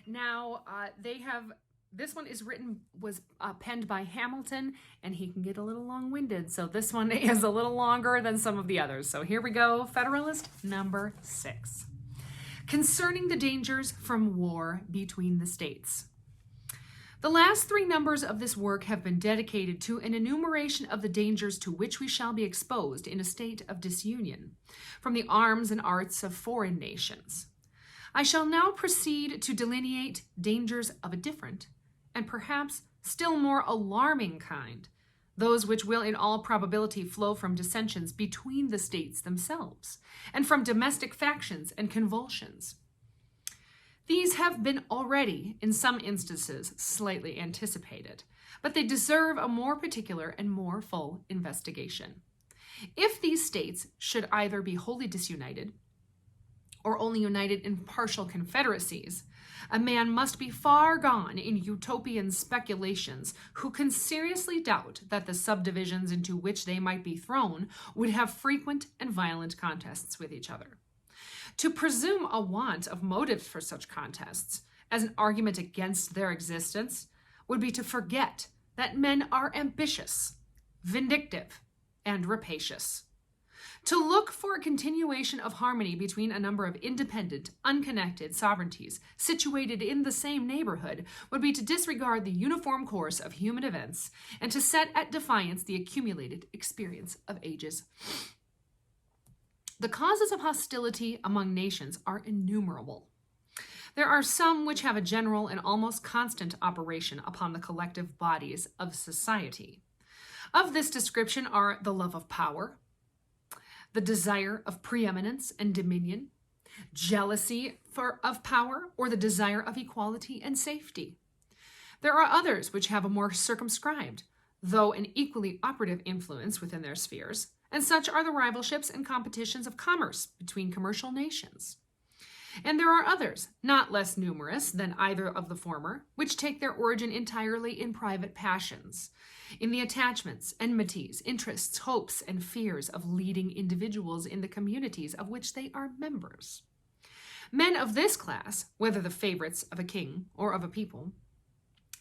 Now, this one was penned by Hamilton, and he can get a little long-winded, so this one is a little longer than some of the others. So here we go, Federalist number 6. Concerning the dangers from war between the states. The last 3 numbers of this work have been dedicated to an enumeration of the dangers to which we shall be exposed in a state of disunion from the arms and arts of foreign nations. I shall now proceed to delineate dangers of a different, and perhaps still more alarming kind, those which will in all probability flow from dissensions between the states themselves, and from domestic factions and convulsions. These have been already, in some instances, slightly anticipated, but they deserve a more particular and more full investigation. If these states should either be wholly disunited, or only united in partial confederacies, a man must be far gone in utopian speculations who can seriously doubt that the subdivisions into which they might be thrown would have frequent and violent contests with each other. To presume a want of motives for such contests as an argument against their existence would be to forget that men are ambitious, vindictive, and rapacious. To look for a continuation of harmony between a number of independent, unconnected sovereignties situated in the same neighborhood would be to disregard the uniform course of human events and to set at defiance the accumulated experience of ages. The causes of hostility among nations are innumerable. There are some which have a general and almost constant operation upon the collective bodies of society. Of this description are the love of power, the desire of preeminence and dominion, jealousy of power, or the desire of equality and safety. There are others which have a more circumscribed, though an equally operative influence within their spheres, and such are the rivalships and competitions of commerce between commercial nations. And there are others, not less numerous than either of the former, which take their origin entirely in private passions, in the attachments, enmities, interests, hopes, and fears of leading individuals in the communities of which they are members. Men of this class, whether the favorites of a king or of a people,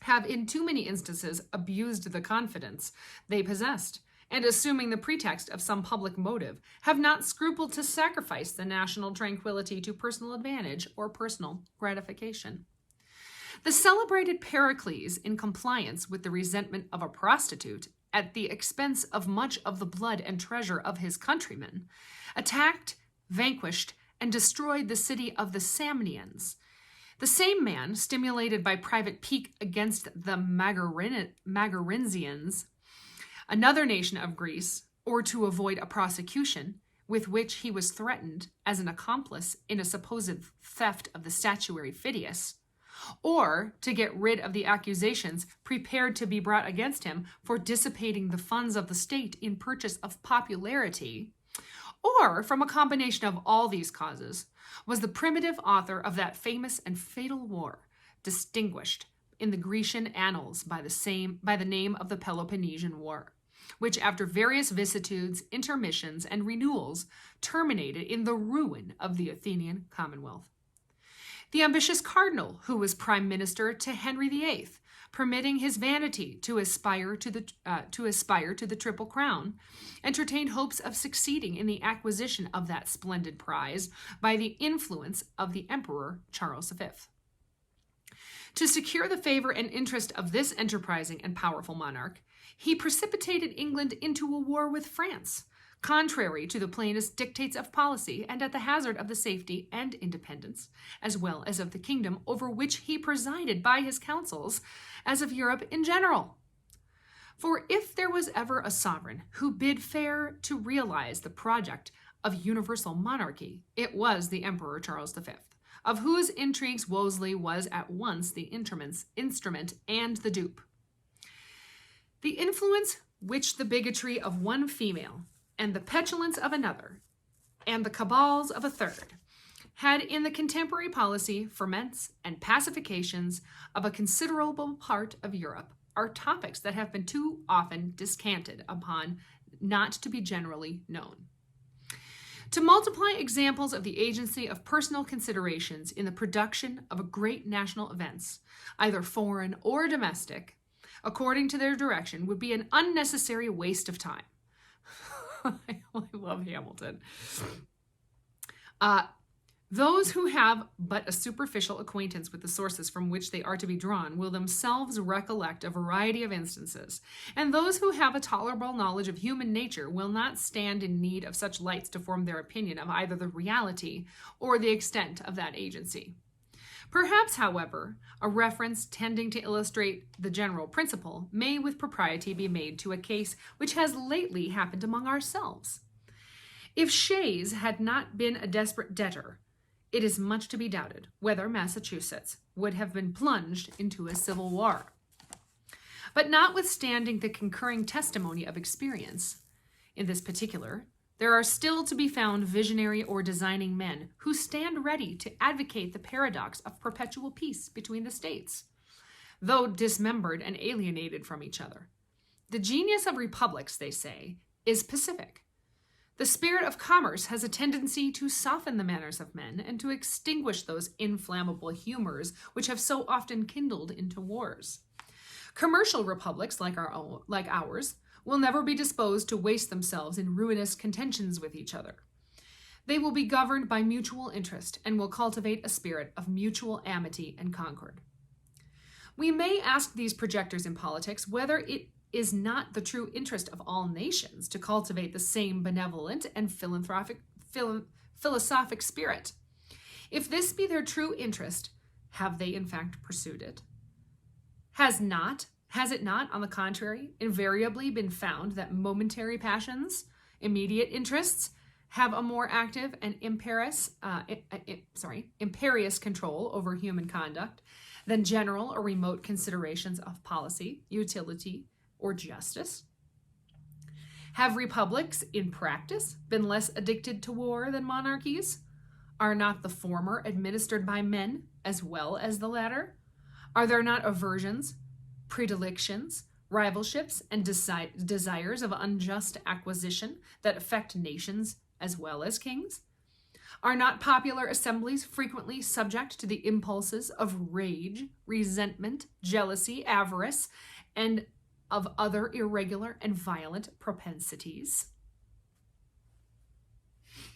have in too many instances abused the confidence they possessed, and assuming the pretext of some public motive, have not scrupled to sacrifice the national tranquility to personal advantage or personal gratification. The celebrated Pericles, in compliance with the resentment of a prostitute, at the expense of much of the blood and treasure of his countrymen, attacked, vanquished, and destroyed the city of the Samnians. The same man, stimulated by private pique against the Magarinsians, another nation of Greece, or to avoid a prosecution with which he was threatened as an accomplice in a supposed theft of the statuary Phidias, or to get rid of the accusations prepared to be brought against him for dissipating the funds of the state in purchase of popularity, or from a combination of all these causes, was the primitive author of that famous and fatal war, distinguished in the Grecian annals by the name of the Peloponnesian War, which after various vicissitudes, intermissions, and renewals terminated in the ruin of the Athenian Commonwealth. The ambitious cardinal, who was prime minister to Henry VIII, permitting his vanity to aspire to the Triple Crown, entertained hopes of succeeding in the acquisition of that splendid prize by the influence of the Emperor Charles V. To secure the favor and interest of this enterprising and powerful monarch, he precipitated England into a war with France, contrary to the plainest dictates of policy and at the hazard of the safety and independence, as well as of the kingdom over which he presided by his counsels, as of Europe in general. For if there was ever a sovereign who bid fair to realize the project of universal monarchy, it was the Emperor Charles V, of whose intrigues Wolsey was at once the instrument and the dupe. The influence which the bigotry of one female, and the petulance of another, and the cabals of a third, had in the contemporary policy, ferments, and pacifications of a considerable part of Europe are topics that have been too often descanted upon not to be generally known. To multiply examples of the agency of personal considerations in the production of great national events, either foreign or domestic, according to their direction, would be an unnecessary waste of time. I love Hamilton. Those who have but a superficial acquaintance with the sources from which they are to be drawn will themselves recollect a variety of instances, and those who have a tolerable knowledge of human nature will not stand in need of such lights to form their opinion of either the reality or the extent of that agency. Perhaps, however, a reference tending to illustrate the general principle may with propriety be made to a case which has lately happened among ourselves. If Shays had not been a desperate debtor, it is much to be doubted whether Massachusetts would have been plunged into a civil war. But notwithstanding the concurring testimony of experience in this particular, there are still to be found visionary or designing men who stand ready to advocate the paradox of perpetual peace between the states, though dismembered and alienated from each other. The genius of republics, they say, is pacific. The spirit of commerce has a tendency to soften the manners of men and to extinguish those inflammable humors which have so often kindled into wars. Commercial republics like ours will never be disposed to waste themselves in ruinous contentions with each other. They will be governed by mutual interest and will cultivate a spirit of mutual amity and concord. We may ask these projectors in politics whether it is not the true interest of all nations to cultivate the same benevolent and philosophic spirit. If this be their true interest, have they in fact pursued it? Has it not, on the contrary, invariably been found that momentary passions, immediate interests, have a more active and imperious control over human conduct than general or remote considerations of policy, utility, or justice? Have republics, in practice, been less addicted to war than monarchies? Are not the former administered by men as well as the latter? Are there not aversions, predilections, rivalships, and desires of unjust acquisition that affect nations as well as kings? Are not popular assemblies frequently subject to the impulses of rage, resentment, jealousy, avarice, and of other irregular and violent propensities?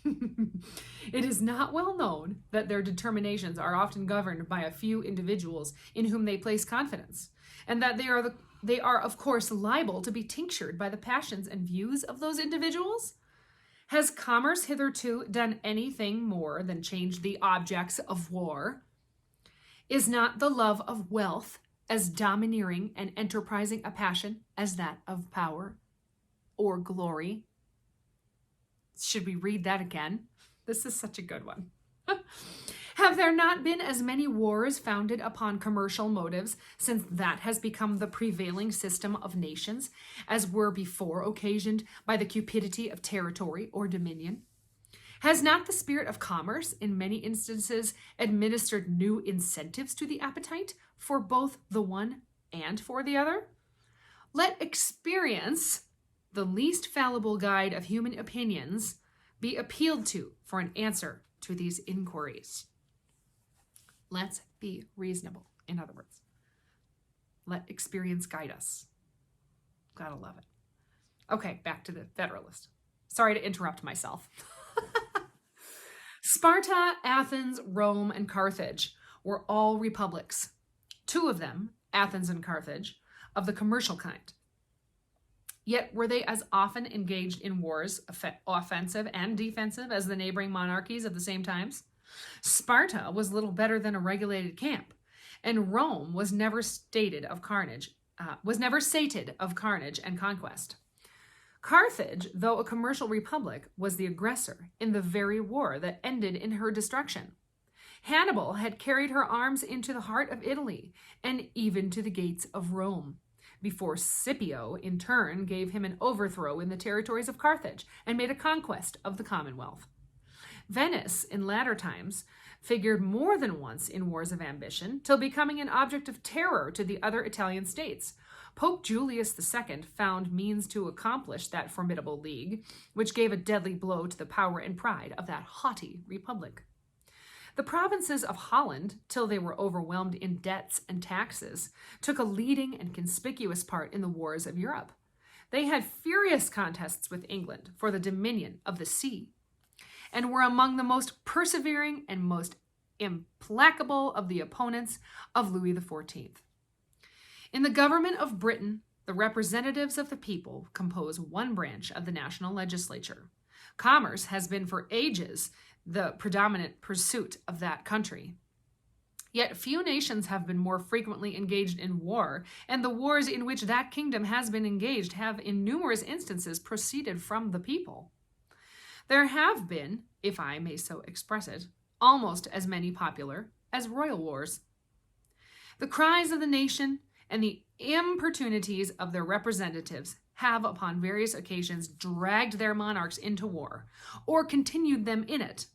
It is not well known that their determinations are often governed by a few individuals in whom they place confidence, and that they are of course liable to be tinctured by the passions and views of those individuals. Has commerce hitherto done anything more than change the objects of war? Is not the love of wealth as domineering and enterprising a passion as that of power or glory? Should we read that again? This is such a good one. Have there not been as many wars founded upon commercial motives, since that has become the prevailing system of nations, as were before occasioned by the cupidity of territory or dominion? Has not the spirit of commerce in many instances administered new incentives to the appetite for both the one and for the other? Let experience, the least fallible guide of human opinions, be appealed to for an answer to these inquiries. Let's be reasonable, in other words. Let experience guide us. Gotta love it. Okay, back to the Federalist. Sorry to interrupt myself. Sparta, Athens, Rome, and Carthage were all republics. Two of them, Athens and Carthage, of the commercial kind. Yet were they as often engaged in wars, offensive and defensive, as the neighboring monarchies of the same times? Sparta was little better than a regulated camp, and Rome was never sated of carnage and conquest. Carthage, though a commercial republic, was the aggressor in the very war that ended in her destruction. Hannibal had carried her arms into the heart of Italy and even to the gates of Rome, before Scipio, in turn, gave him an overthrow in the territories of Carthage and made a conquest of the Commonwealth. Venice, in latter times, figured more than once in wars of ambition, till becoming an object of terror to the other Italian states, Pope Julius II found means to accomplish that formidable league, which gave a deadly blow to the power and pride of that haughty republic. The provinces of Holland, till they were overwhelmed in debts and taxes, took a leading and conspicuous part in the wars of Europe. They had furious contests with England for the dominion of the sea, and were among the most persevering and most implacable of the opponents of Louis XIV. In the government of Britain, the representatives of the people compose one branch of the national legislature. Commerce has been for ages the predominant pursuit of that country. Yet few nations have been more frequently engaged in war, and the wars in which that kingdom has been engaged have in numerous instances proceeded from the people. There have been, if I may so express it, almost as many popular as royal wars. The cries of the nation and the importunities of their representatives have upon various occasions dragged their monarchs into war, or continued them in it,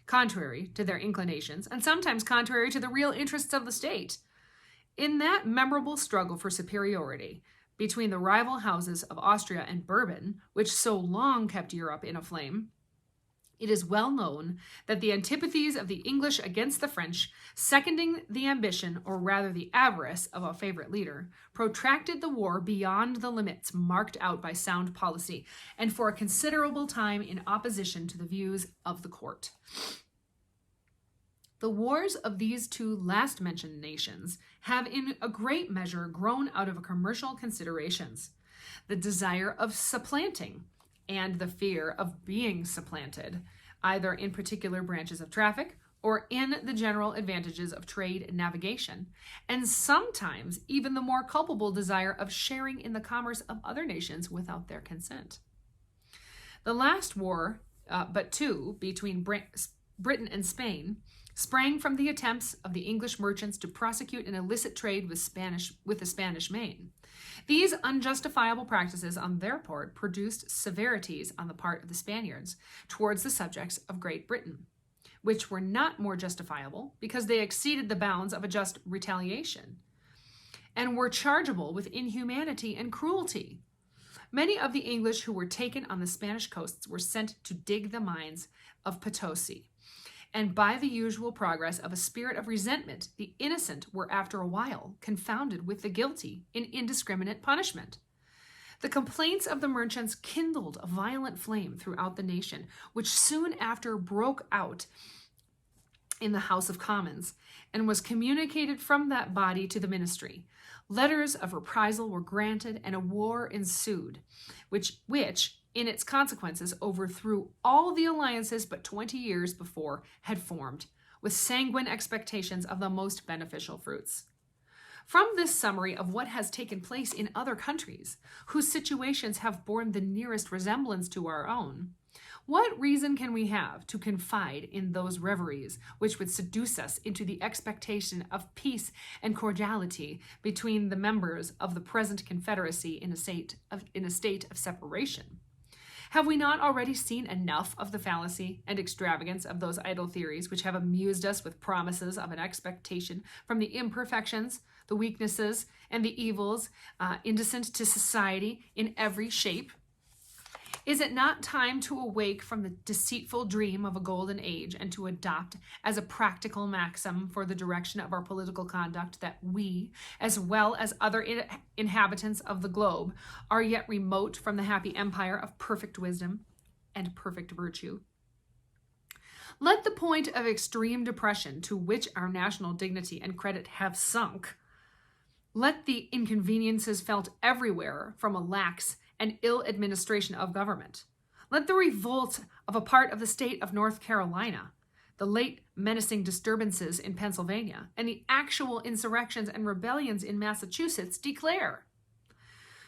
contrary to their inclinations, and sometimes contrary to the real interests of the state. In that memorable struggle for superiority between the rival houses of Austria and Bourbon, which so long kept Europe in a flame, it is well known that the antipathies of the English against the French, seconding the ambition, or rather the avarice, of a favorite leader, protracted the war beyond the limits marked out by sound policy, and for a considerable time in opposition to the views of the court. The wars of these two last mentioned nations have in a great measure grown out of commercial considerations, the desire of supplanting, and the fear of being supplanted, either in particular branches of traffic or in the general advantages of trade and navigation, and sometimes even the more culpable desire of sharing in the commerce of other nations without their consent. The last war, but two, between Britain and Spain, sprang from the attempts of the English merchants to prosecute an illicit trade with the Spanish Main. These unjustifiable practices on their part produced severities on the part of the Spaniards towards the subjects of Great Britain, which were not more justifiable because they exceeded the bounds of a just retaliation, and were chargeable with inhumanity and cruelty. Many of the English who were taken on the Spanish coasts were sent to dig the mines of Potosi, and by the usual progress of a spirit of resentment, the innocent were after a while confounded with the guilty in indiscriminate punishment. The complaints of the merchants kindled a violent flame throughout the nation, which soon after broke out in the House of Commons, and was communicated from that body to the ministry. Letters of reprisal were granted, and a war ensued, which in its consequences, overthrew all the alliances but 20 years before had formed, with sanguine expectations of the most beneficial fruits. From this summary of what has taken place in other countries, whose situations have borne the nearest resemblance to our own, what reason can we have to confide in those reveries which would seduce us into the expectation of peace and cordiality between the members of the present Confederacy in a state of separation? Have we not already seen enough of the fallacy and extravagance of those idle theories which have amused us with promises of an expectation from the imperfections, the weaknesses, and the evils indecent to society in every shape? Is it not time to awake from the deceitful dream of a golden age and to adopt as a practical maxim for the direction of our political conduct that we, as well as other inhabitants of the globe, are yet remote from the happy empire of perfect wisdom and perfect virtue? Let the point of extreme depression to which our national dignity and credit have sunk, let the inconveniences felt everywhere from a lax and ill administration of government, let the revolt of a part of the state of North Carolina, the late menacing disturbances in Pennsylvania, and the actual insurrections and rebellions in Massachusetts declare.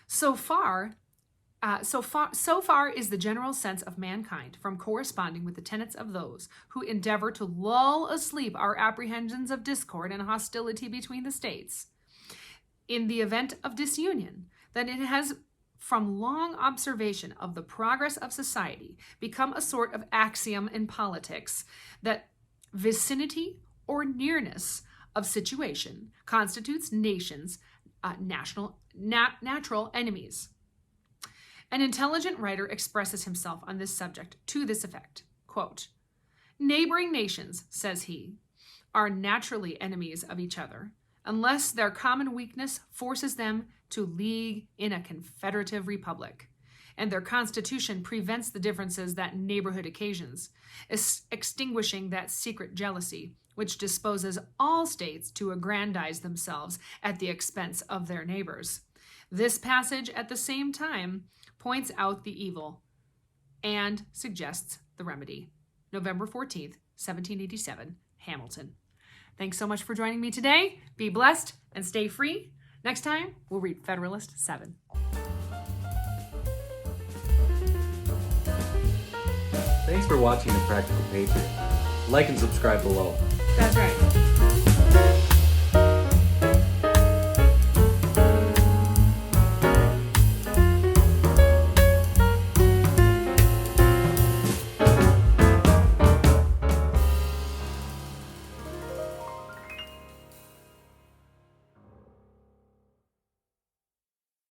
So far is the general sense of mankind from corresponding with the tenets of those who endeavor to lull asleep our apprehensions of discord and hostility between the states, in the event of disunion, that it has, from long observation of the progress of society, become a sort of axiom in politics that vicinity or nearness of situation constitutes nations natural enemies. An intelligent writer expresses himself on this subject to this effect, quote, "Neighboring nations," says he, "are naturally enemies of each other, unless their common weakness forces them to league in a confederative republic, and their constitution prevents the differences that neighborhood occasions, extinguishing that secret jealousy which disposes all states to aggrandize themselves at the expense of their neighbors. This passage, at the same time, points out the evil and suggests the remedy." November 14th, 1787, Hamilton. Thanks so much for joining me today. Be blessed and stay free. Next time, we'll read Federalist 7. Thanks for watching The Practical Patriot. Like and subscribe below. That's right.